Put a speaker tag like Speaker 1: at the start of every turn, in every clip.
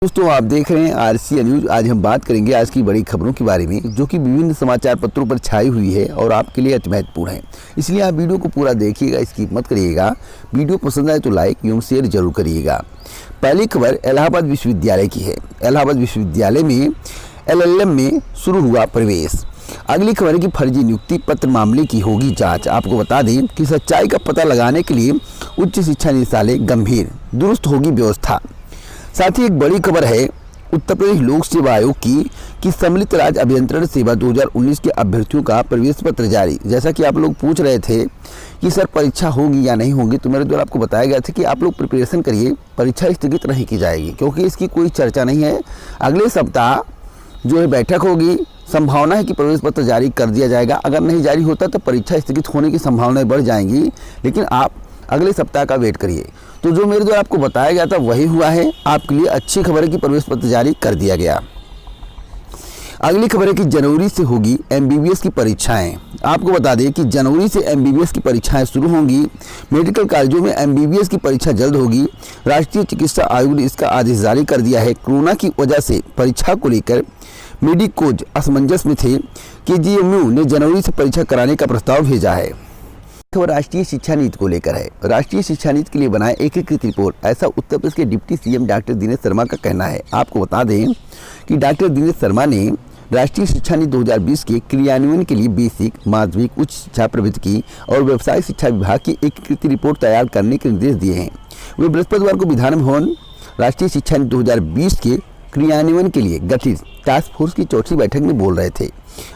Speaker 1: दोस्तों, आप देख रहे हैं आरसीए न्यूज। आज हम बात करेंगे आज की बड़ी खबरों के बारे में जो कि विभिन्न समाचार पत्रों पर छाई हुई है और आपके लिए अति महत्वपूर्ण है। इसलिए आप वीडियो को पूरा देखिएगा, स्किप मत करिएगा। वीडियो पसंद आए तो लाइक एवं शेयर जरूर करिएगा। पहली खबर इलाहाबाद विश्वविद्यालय की है। इलाहाबाद विश्वविद्यालय में LLM में शुरू हुआ प्रवेश। अगली खबर है कि फर्जी नियुक्ति पत्र मामले की होगी जांच। आपको बता दें कि सच्चाई का पता लगाने के लिए उच्च शिक्षा निदेशालय गंभीर, दुरुस्त होगी व्यवस्था। साथ ही एक बड़ी खबर है उत्तर प्रदेश लोक सेवा आयोग की कि सम्मिलित राज्य अभियंत्रण सेवा 2019 के अभ्यर्थियों का प्रवेश पत्र जारी। जैसा कि आप लोग पूछ रहे थे कि सर परीक्षा होगी या नहीं होगी, तो मेरे द्वारा आपको बताया गया था कि आप लोग प्रिपरेशन करिए, परीक्षा स्थगित नहीं की जाएगी क्योंकि इसकी कोई चर्चा नहीं है। अगले सप्ताह जो है बैठक होगी, संभावना है कि प्रवेश पत्र जारी कर दिया जाएगा। अगर नहीं जारी होता तो परीक्षा स्थगित होने की संभावनाएं बढ़ जाएंगी, लेकिन आप अगले सप्ताह का वेट करिए। तो जो मेरे द्वारा आपको बताया गया था वही हुआ है। आपके लिए अच्छी खबर है कि प्रवेश पत्र जारी कर दिया गया। अगली खबर है कि जनवरी से होगी MBBS की परीक्षाएं। आपको बता दें कि जनवरी से MBBS की परीक्षाएं शुरू होंगी। मेडिकल कॉलेजों में MBBS की परीक्षा जल्द होगी। राष्ट्रीय चिकित्सा आयोग ने इसका आदेश जारी कर दिया है। कोरोना की वजह से परीक्षा को लेकर मेडिकोज असमंजस में थे। KGMU ने जनवरी से परीक्षा कराने का प्रस्ताव भेजा है। खबर राष्ट्रीय शिक्षा नीति को लेकर है। राष्ट्रीय शिक्षा नीति के लिए बनाए एकीकृत रिपोर्ट, ऐसा उत्तर प्रदेश के deputy CM doctor Dinesh Sharma का कहना है। आपको बता दें कि डॉक्टर दिनेश शर्मा ने राष्ट्रीय शिक्षा नीति 2020 के क्रियान्वयन के लिए बेसिक, माध्यमिक, उच्च शिक्षा प्रबंधकी और व्यवसायिक शिक्षा विभाग की एकीकृत रिपोर्ट तैयार करने के निर्देश दिए हैं। वे बृहस्पतिवार को विधान भवन राष्ट्रीय शिक्षा नीति 2020 के क्रियान्वयन के लिए गठित टास्क फोर्स की चौथी बैठक में बोल रहे थे।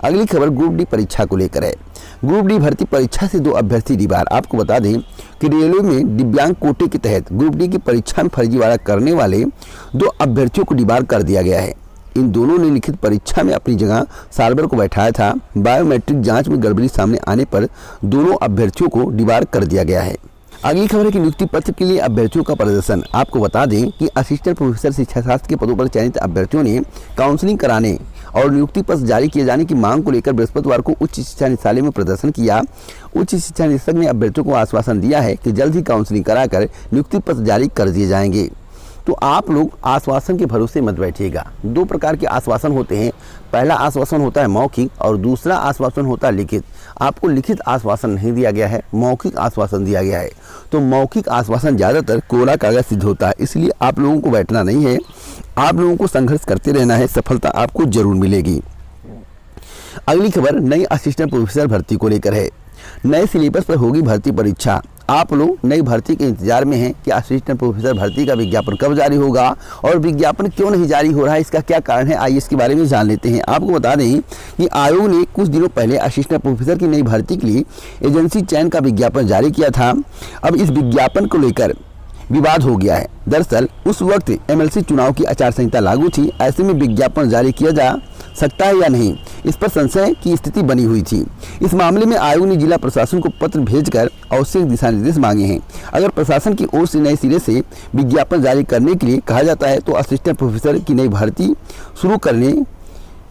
Speaker 1: अगली खबर ग्रुप डी परीक्षा को लेकर है। ग्रुप डी भर्ती परीक्षा से 2 अभ्यर्थी डिबार। आपको बता दें कि रेलवे में दिव्यांग कोटे के तहत ग्रुप डी की परीक्षा में फर्जीवाड़ा करने वाले 2 अभ्यर्थियों को डिबार कर दिया गया है। इन दोनों ने लिखित परीक्षा में अपनी जगह सर्वर को बैठाया था। बायोमेट्रिक जांच में गड़बड़ी सामने आने पर दोनों अभ्यर्थियों को डिबार कर दिया गया है। अगली खबर है कि नियुक्ति पत्र के लिए अभ्यर्थियों का प्रदर्शन। आपको बता दें कि असिस्टेंट प्रोफेसर शिक्षा शास्त्र के पदों पर चयनित अभ्यर्थियों ने काउंसलिंग कराने और नियुक्ति पत्र जारी किए जाने की मांग को लेकर बृहस्पतिवार को उच्च शिक्षा निदेशालय में प्रदर्शन किया। उच्च शिक्षा निदेशक ने अभ्यर्थियों को आश्वासन दिया है कि जल्द ही काउंसलिंग कराकर नियुक्ति पत्र जारी कर दिए जाएंगे। तो आप लोग आश्वासन के भरोसे मत बैठिएगा। 2 प्रकार के आश्वासन होते हैं। पहला आश्वासन होता है मौखिक और दूसरा आश्वासन होता है लिखित। आपको लिखित आश्वासन नहीं दिया गया है, मौखिक आश्वासन दिया गया है। तो मौखिक आश्वासन ज़्यादातर कोरा कागज सिद्ध होता है, इसलिए आप लोगों को बैठना नहीं है। आप लोगों को संघर्ष करते रहना है, सफलता आपको जरूर मिलेगी। अगली खबर नई असिस्टेंट प्रोफेसर भर्ती को लेकर है। नए सिलेबस पर होगी भर्ती परीक्षा। आप लोग नई भर्ती के इंतजार में हैं कि असिस्टेंट प्रोफेसर भर्ती का विज्ञापन कब जारी होगा और विज्ञापन क्यों नहीं जारी हो रहा है, इसका क्या कारण है, आइए इसके बारे में जान लेते हैं। आपको बता दें कि आयोग ने कुछ दिनों पहले असिस्टेंट प्रोफेसर की नई भर्ती के लिए एजेंसी चयन का विज्ञापन जारी किया था। अब इस विज्ञापन को लेकर विवाद हो गया है। दरअसल उस वक्त MLC चुनाव की आचार संहिता लागू थी। ऐसे में विज्ञापन जारी किया जा सकता है या नहीं, इस पर संशय की स्थिति बनी हुई थी। इस मामले में आयोग ने जिला प्रशासन को पत्र भेजकर आवश्यक दिशा निर्देश मांगे हैं। अगर प्रशासन की ओर से नए सिरे से विज्ञापन जारी करने के लिए कहा जाता है तो असिस्टेंट प्रोफेसर की नई भर्ती शुरू करने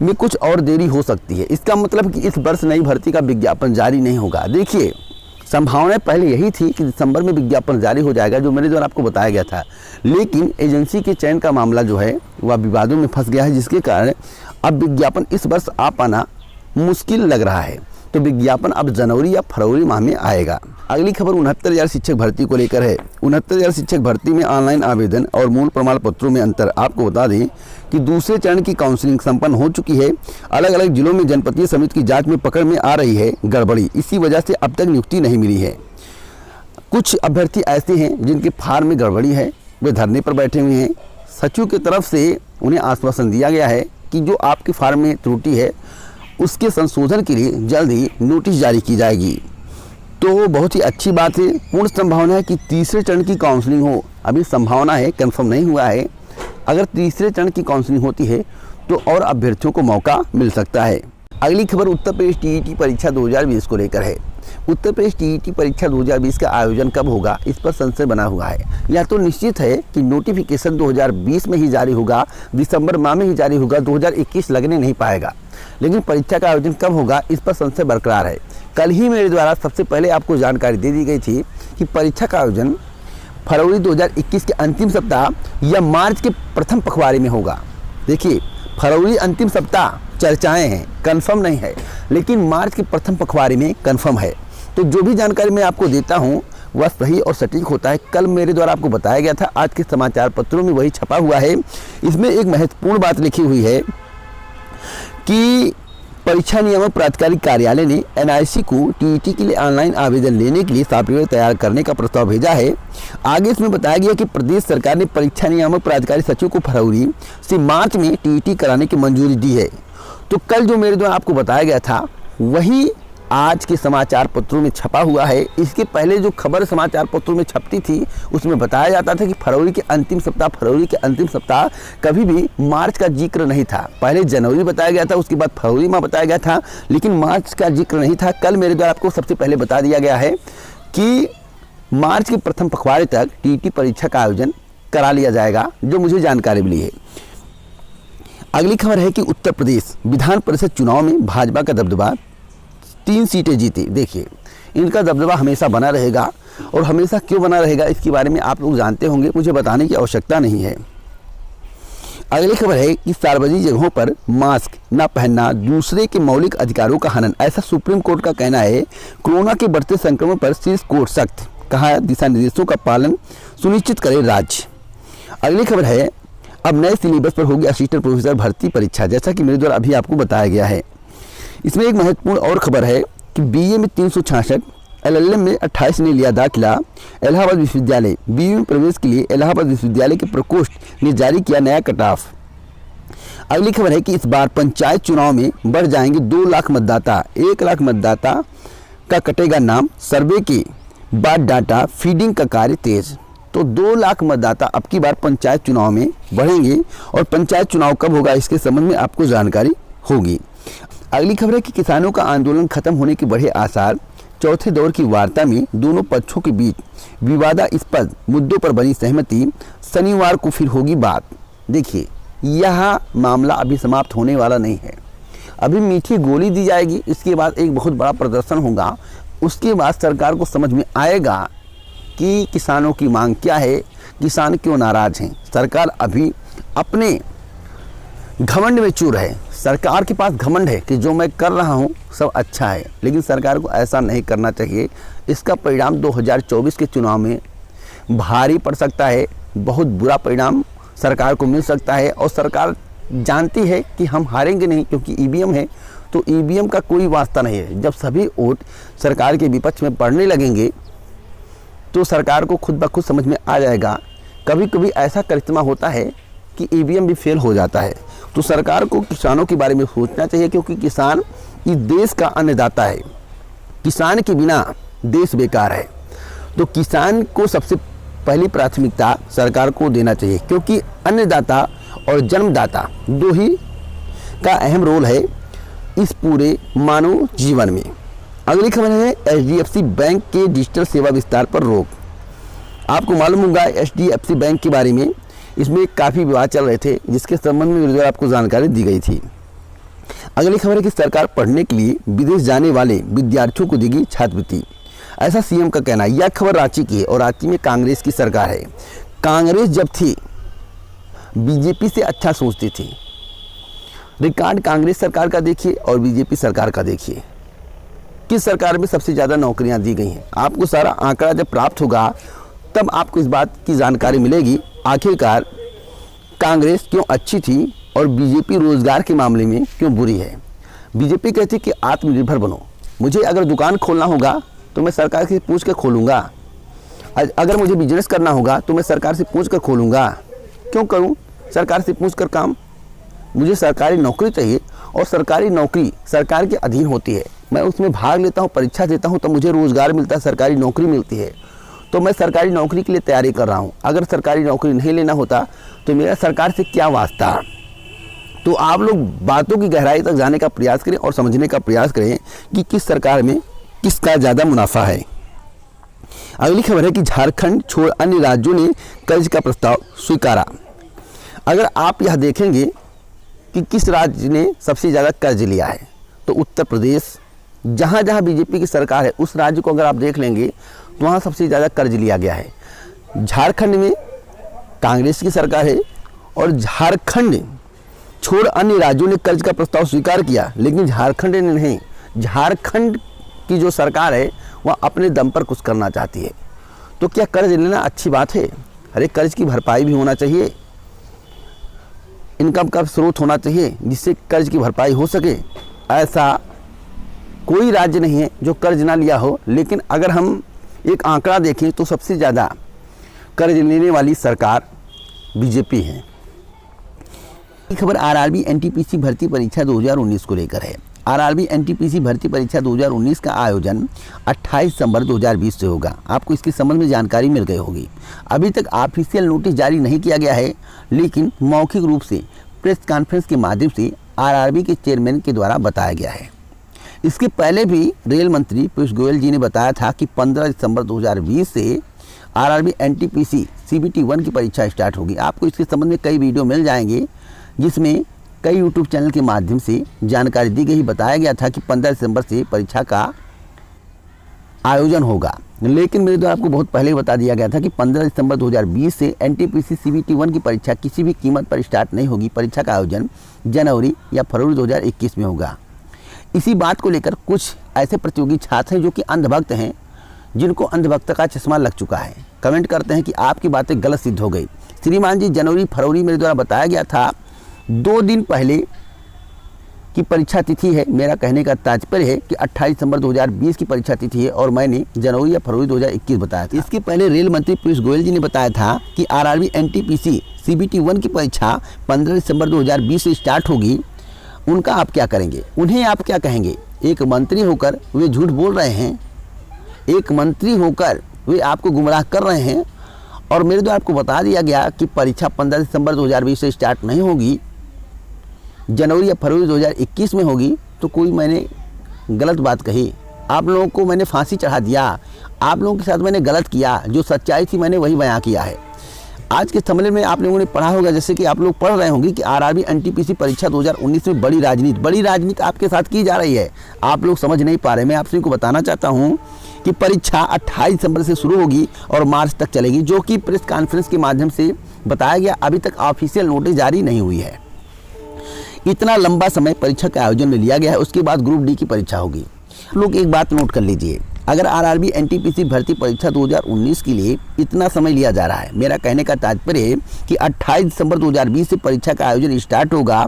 Speaker 1: में कुछ और देरी हो सकती है। इसका मतलब कि इस वर्ष नई भर्ती का विज्ञापन जारी नहीं होगा। देखिए, संभावना पहले यही थी कि दिसंबर में विज्ञापन जारी हो जाएगा, जो मेरे द्वारा आपको बताया गया था, लेकिन एजेंसी के चयन का मामला जो है वह विवादों में फंस गया है, जिसके कारण अब विज्ञापन इस वर्ष आ पाना मुश्किल लग रहा है। तो विज्ञापन अब जनवरी या फरवरी माह में आएगा। अगली खबर 69,000 शिक्षक भर्ती को लेकर है। 69,000 शिक्षक भर्ती में ऑनलाइन आवेदन और मूल प्रमाण पत्रों में अंतर। आपको बता दें कि दूसरे चरण की काउंसलिंग संपन्न हो चुकी है। अलग अलग जिलों में जनपदीय समिति की जांच में पकड़ में आ रही है गड़बड़ी। इसी वजह से अब तक नियुक्ति नहीं मिली है। कुछ अभ्यर्थी ऐसे हैं जिनके फार्म में गड़बड़ी है, वे धरने पर बैठे हुए हैं। सचिव की तरफ से उन्हें आश्वासन दिया गया है कि जो आपके फार्म में त्रुटि है उसके संशोधन के लिए जल्द ही नोटिस जारी की जाएगी। तो बहुत ही अच्छी बात है। पूर्ण संभावना है कि तीसरे चरण की काउंसलिंग हो। अभी संभावना है, कंफर्म नहीं हुआ है। अगर तीसरे चरण की काउंसलिंग होती है तो और अभ्यर्थियों को मौका मिल सकता है। अगली खबर उत्तर प्रदेश TET परीक्षा 2020 को लेकर है। उत्तर प्रदेश TET परीक्षा 2020 का आयोजन कब होगा, इस पर संशय बना हुआ है। यह तो निश्चित है कि नोटिफिकेशन 2020 में ही जारी होगा, दिसंबर माह में ही जारी होगा, 2021 लगने नहीं पाएगा। लेकिन परीक्षा का आयोजन कब होगा, इस पर संशय बरकरार है। कल ही मेरे द्वारा सबसे पहले आपको जानकारी दे दी गई थी कि परीक्षा का आयोजन फरवरी 2021 के अंतिम सप्ताह या मार्च के प्रथम पखवाड़े में होगा। देखिए, फरवरी अंतिम सप्ताह चर्चाएं हैं, कंफर्म नहीं है, लेकिन मार्च के प्रथम पखवाड़े में कंफर्म है। तो जो भी जानकारी मैं आपको देता हूं वह सही और सटीक होता है। कल मेरे द्वारा आपको बताया गया था, आज के समाचार पत्रों में वही छपा हुआ है। इसमें एक महत्वपूर्ण बात लिखी हुई है कि परीक्षा नियामक प्राधिकारी कार्यालय ने एनआईसी को टीईटी के लिए ऑनलाइन आवेदन लेने के लिए सॉफ्टवेयर तैयार करने का प्रस्ताव भेजा है। आगे इसमें बताया गया कि प्रदेश सरकार ने परीक्षा नियामक प्राधिकारी सचिव को फरवरी से मार्च में टीईटी कराने की मंजूरी दी है। तो कल जो मेरे द्वारा आपको बताया गया था वही आज के समाचार पत्रों में छपा हुआ है। इसके पहले जो खबर समाचार पत्रों में छपती थी उसमें बताया जाता था कि फरवरी के अंतिम सप्ताह कभी भी मार्च का जिक्र नहीं था। पहले जनवरी बताया गया था, उसके बाद फरवरी में बताया गया था, लेकिन मार्च का जिक्र नहीं था। कल मेरे द्वारा आपको सबसे पहले बता दिया गया है कि मार्च के प्रथम पखवाड़े तक टीईटी परीक्षा का आयोजन करा लिया जाएगा, जो मुझे जानकारी मिली है। अगली खबर है कि उत्तर प्रदेश विधान परिषद चुनाव में भाजपा का दबदबा, 3 सीटें जीती। देखिए, इनका दबदबा हमेशा बना रहेगा, और हमेशा क्यों बना रहेगा इसके बारे में आप लोग जानते होंगे, मुझे बताने की आवश्यकता नहीं है। अगली खबर है कि सार्वजनिक जगहों पर मास्क न पहनना दूसरे के मौलिक अधिकारों का हनन, ऐसा सुप्रीम कोर्ट का कहना है। कोरोना के बढ़ते संक्रमण पर शीर्ष कोर्ट सख्त, कहा दिशा निर्देशों का पालन सुनिश्चित करे राज्य। अगली खबर है, अब नए सिलेबस पर होगी असिस्टेंट प्रोफेसर भर्ती परीक्षा, जैसा कि मेरे द्वारा अभी आपको बताया गया है। इसमें एक महत्वपूर्ण और खबर है कि बीए में 366, एलएलएम में 28 ने लिया दाखिला। इलाहाबाद विश्वविद्यालय बीए में प्रवेश के लिए इलाहाबाद विश्वविद्यालय के प्रकोष्ठ ने जारी किया नया कट ऑफ। अगली खबर है कि इस बार पंचायत चुनाव में बढ़ जाएंगे 2 लाख मतदाता, 1 लाख मतदाता का कटेगा नाम। सर्वे के बाद डाटा फीडिंग का कार्य तेज। तो 2 लाख मतदाता अब की बार पंचायत चुनाव में बढ़ेंगे, और पंचायत चुनाव कब होगा इसके संबंध में आपको जानकारी होगी। अगली खबर है कि किसानों का आंदोलन खत्म होने के बढ़े आसार। चौथे दौर की वार्ता में दोनों पक्षों के बीच विवादास्पद मुद्दों पर बनी सहमति, शनिवार को फिर होगी बात। देखिए, यह मामला अभी समाप्त होने वाला नहीं है, अभी मीठी गोली दी जाएगी, इसके बाद एक बहुत बड़ा प्रदर्शन होगा। उसके बाद सरकार को समझ में आएगा कि किसानों की मांग क्या है, किसान क्यों नाराज हैं। सरकार अभी अपने घमंड में चूर है। सरकार के पास घमंड है कि जो मैं कर रहा हूँ सब अच्छा है, लेकिन सरकार को ऐसा नहीं करना चाहिए। इसका परिणाम 2024 के चुनाव में भारी पड़ सकता है, बहुत बुरा परिणाम सरकार को मिल सकता है। और सरकार जानती है कि हम हारेंगे नहीं, क्योंकि ईवीएम है, तो ईवीएम का कोई वास्ता नहीं है। जब सभी वोट सरकार के विपक्ष में पड़ने लगेंगे तो सरकार को खुद ब खुद समझ में आ जाएगा। कभी कभी ऐसा करिश्मा होता है कि ईवीएम भी फेल हो जाता है। तो सरकार को किसानों के बारे में सोचना चाहिए, क्योंकि किसान इस देश का अन्नदाता है। किसान के बिना देश बेकार है। तो किसान को सबसे पहली प्राथमिकता सरकार को देना चाहिए, क्योंकि अन्नदाता और जन्मदाता दो ही का अहम रोल है इस पूरे मानव जीवन में। अगली खबर है एचडीएफसी बैंक के डिजिटल सेवा विस्तार पर रोक। आपको मालूम होगा एचडीएफसी बैंक के बारे में, इसमें काफ़ी विवाद चल रहे थे, जिसके संबंध में मेरे द्वारा आपको जानकारी दी गई थी। अगली खबर है कि सरकार पढ़ने के लिए विदेश जाने वाले विद्यार्थियों को देगी छात्रवृत्ति, ऐसा सीएम का कहना है। यह खबर रांची की है, और रांची में कांग्रेस की सरकार है। कांग्रेस जब थी बीजेपी से अच्छा सोचती थी। रिकॉर्ड कांग्रेस सरकार का देखिए और बीजेपी सरकार का देखिए, किस सरकार में सबसे ज़्यादा नौकरियां दी गई हैं। आपको सारा आंकड़ा जब प्राप्त होगा तब आपको इस बात की जानकारी मिलेगी आखिरकार कांग्रेस क्यों अच्छी थी और बीजेपी रोजगार के मामले में क्यों बुरी है। बीजेपी कहती कि आत्मनिर्भर बनो, मुझे अगर दुकान खोलना होगा तो मैं सरकार से पूछ कर खोलूँगा, अगर मुझे बिजनेस करना होगा तो मैं सरकार से पूछ कर खोलूँगा। क्यों करूँ सरकार से पूछ कर काम? मुझे सरकारी नौकरी चाहिए, और सरकारी नौकरी सरकार के अधीन होती है। मैं उसमें भाग लेता हूँ, परीक्षा देता हूँ, तो मुझे रोज़गार मिलता है, सरकारी नौकरी मिलती है। तो मैं सरकारी नौकरी के लिए तैयारी कर रहा हूँ। अगर सरकारी नौकरी नहीं लेना होता तो मेरा सरकार से क्या वास्ता। तो आप लोग बातों की गहराई तक जाने का प्रयास करें और समझने का प्रयास करें कि किस सरकार में किसका ज़्यादा मुनाफा है। अगली खबर है कि झारखंड छोड़ अन्य राज्यों ने कर्ज का प्रस्ताव स्वीकारा। अगर आप यह देखेंगे कि किस राज्य ने सबसे ज़्यादा कर्ज लिया है, तो उत्तर प्रदेश, जहाँ जहाँ बीजेपी की सरकार है उस राज्य को अगर आप देख लेंगे तो वहाँ सबसे ज़्यादा कर्ज लिया गया है। झारखंड में कांग्रेस की सरकार है और झारखंड छोड़ अन्य राज्यों ने कर्ज का प्रस्ताव स्वीकार किया, लेकिन झारखंड ने नहीं। झारखंड की जो सरकार है वह अपने दम पर कुछ करना चाहती है। तो क्या कर्ज लेना अच्छी बात है? अरे कर्ज की भरपाई भी होना चाहिए, इनकम का स्रोत होना चाहिए जिससे कर्ज की भरपाई हो सके। ऐसा कोई राज्य नहीं है जो कर्ज ना लिया हो, लेकिन अगर हम एक आंकड़ा देखें तो सबसे ज़्यादा कर्ज लेने वाली सरकार बीजेपी है। खबर आरआरबी एनटीपीसी भर्ती परीक्षा 2019 को लेकर है। आरआरबी एनटीपीसी भर्ती परीक्षा 2019 का आयोजन 28 दिसंबर 2020 से होगा। आपको इसके संबंध में जानकारी मिल गई होगी। अभी तक ऑफिशियल नोटिस जारी नहीं किया गया है, लेकिन मौखिक रूप से प्रेस कॉन्फ्रेंस के माध्यम से आरआरबी के चेयरमैन के द्वारा बताया गया है। इसके पहले भी रेल मंत्री पीयूष गोयल जी ने बताया था कि 15 दिसंबर 2020 से आरआरबी एनटीपीसी सीबीटी 1 की परीक्षा स्टार्ट होगी। आपको इसके संबंध में कई वीडियो मिल जाएंगे, जिसमें कई यूट्यूब चैनल के माध्यम से जानकारी दी गई। बताया गया था कि 15 दिसंबर से परीक्षा का आयोजन होगा, लेकिन मेरे द्वारा आपको बहुत पहले बता दिया गया था कि 15 दिसंबर 2020 से एनटीपीसी सीबीटी 1 की परीक्षा किसी भी कीमत पर स्टार्ट नहीं होगी। परीक्षा का आयोजन जनवरी या फरवरी 2021 में होगा। इसी बात को लेकर कुछ ऐसे प्रतियोगी छात्र हैं जो कि अंधभक्त हैं, जिनको अंधभक्त का चश्मा लग चुका है, कमेंट करते हैं कि आपकी बातें गलत सिद्ध हो गई। श्रीमान जी, जनवरी फरवरी मेरे द्वारा बताया गया था, 2 दिन पहले की परीक्षा तिथि है। मेरा कहने का तात्पर्य है कि 28 दिसंबर 2020 की परीक्षा तिथि है और मैंने जनवरी या फरवरी 2021 बताया था। इसके पहले रेल मंत्री पीयूष गोयल जी ने बताया था कि आरआरबी एनटीपीसी सीबीटी 1 की परीक्षा 15 दिसंबर 2020 से स्टार्ट होगी। उनका आप क्या करेंगे? उन्हें आप क्या कहेंगे? एक मंत्री होकर वे झूठ बोल रहे हैं, एक मंत्री होकर वे आपको गुमराह कर रहे हैं। और मेरे द्वारा आपको बता दिया गया कि परीक्षा 15 दिसंबर 2020 से स्टार्ट नहीं होगी, जनवरी या फरवरी 2021 में होगी। तो कोई मैंने गलत बात कही, आप लोगों को मैंने फांसी चढ़ा दिया, आप लोगों के साथ मैंने गलत किया। जो सच्चाई थी मैंने वही बयां किया है। आज के सम्मेलन में आप लोगों ने पढ़ा होगा, जैसे कि आप लोग पढ़ रहे होंगे कि आरआरबी एनटीपीसी परीक्षा 2019 में बड़ी राजनीति आपके साथ की जा रही है। आप लोग समझ नहीं पा रहे। मैं आप सभी को बताना चाहता हूं कि परीक्षा 28 दिसंबर से शुरू होगी और मार्च तक चलेगी, जो कि प्रेस कॉन्फ्रेंस के माध्यम से बताया गया। अभी तक ऑफिशियल नोटिस जारी नहीं हुई है। इतना लंबा समय परीक्षा के आयोजन में लिया गया है। उसके बाद ग्रुप डी की परीक्षा होगी। लोग एक बात नोट कर लीजिए, अगर आरआरबी एनटीपीसी भर्ती परीक्षा 2019 के लिए इतना समय लिया जा रहा है, मेरा कहने का तात्पर्य है कि 28 दिसंबर 2020 से परीक्षा का आयोजन स्टार्ट होगा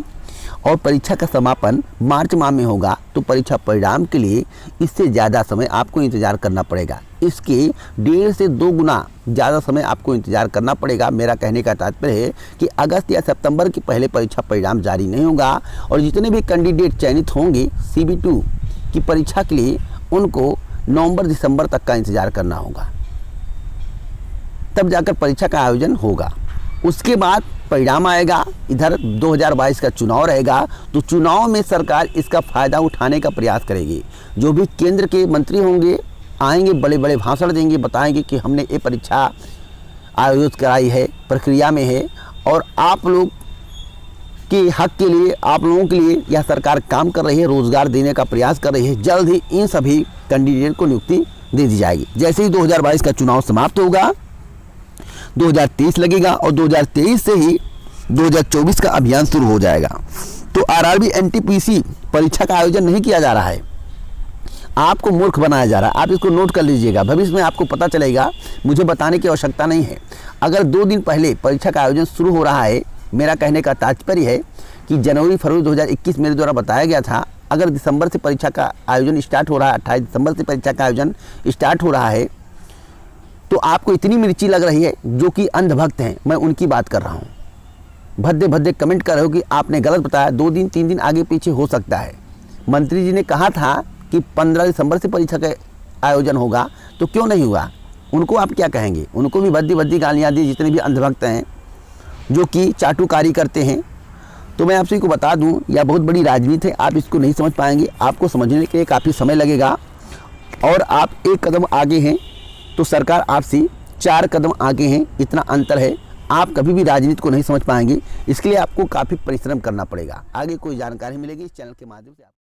Speaker 1: और परीक्षा का समापन मार्च माह में होगा, तो परीक्षा परिणाम के लिए इससे ज़्यादा समय आपको इंतजार करना पड़ेगा। इसके 1.5 से 2 गुना ज़्यादा समय आपको इंतजार करना पड़ेगा। मेरा कहने का तात्पर्य है कि अगस्त या सितंबर के पहले परीक्षा परिणाम जारी नहीं होगा और जितने भी कैंडिडेट चयनित होंगे CB2 की परीक्षा के लिए, उनको नवंबर दिसंबर तक का इंतजार करना होगा, तब जाकर परीक्षा का आयोजन होगा। उसके बाद परिणाम आएगा। इधर 2022 का चुनाव रहेगा, तो चुनाव में सरकार इसका फ़ायदा उठाने का प्रयास करेगी। जो भी केंद्र के मंत्री होंगे आएंगे, बड़े बड़े भाषण देंगे, बताएंगे कि हमने ये परीक्षा आयोजित कराई है, प्रक्रिया में है और आप लोग के हक के लिए, आप लोगों के लिए यह सरकार काम कर रही है, रोजगार देने का प्रयास कर रही है। जल्द ही इन सभी कैंडिडेट को नियुक्ति दे दी जाएगी। जैसे ही 2022 का चुनाव समाप्त होगा, 2023 लगेगा और 2023 से ही 2024 का अभियान शुरू हो जाएगा। तो आरआरबी एनटीपीसी परीक्षा का आयोजन नहीं किया जा रहा है, आपको मूर्ख बनाया जा रहा है। आप इसको नोट कर लीजिएगा, भविष्य में आपको पता चलेगा। मुझे बताने की आवश्यकता नहीं है। अगर 2 दिन पहले परीक्षा का आयोजन शुरू हो रहा है, मेरा कहने का तात्पर्य है कि जनवरी फरवरी 2021 मेरे द्वारा बताया गया था। अगर दिसंबर से परीक्षा का आयोजन स्टार्ट हो रहा है, 28 दिसंबर से परीक्षा का आयोजन स्टार्ट हो रहा है, तो आपको इतनी मिर्ची लग रही है। जो कि अंधभक्त हैं, मैं उनकी बात कर रहा हूँ। भद्दे भद्दे कमेंट कर रहे हो कि आपने गलत बताया, 2 दिन 3 दिन आगे पीछे हो सकता है। मंत्री जी ने कहा था कि 15 दिसंबर से परीक्षा का आयोजन होगा, तो क्यों नहीं हुआ? उनको आप क्या कहेंगे? उनको भी भद्दी भद्दी गालियाँ दी, जितने भी अंधभक्त हैं जो कि चाटुकारी करते हैं। तो मैं आप सभी को बता दूं, यह बहुत बड़ी राजनीति है। आप इसको नहीं समझ पाएंगे, आपको समझने के लिए काफ़ी समय लगेगा और आप 1 कदम आगे हैं तो सरकार आपसे 4 कदम आगे हैं। इतना अंतर है। आप कभी भी राजनीति को नहीं समझ पाएंगे। इसके लिए आपको काफ़ी परिश्रम करना पड़ेगा। आगे कोई जानकारी मिलेगी इस चैनल के माध्यम से।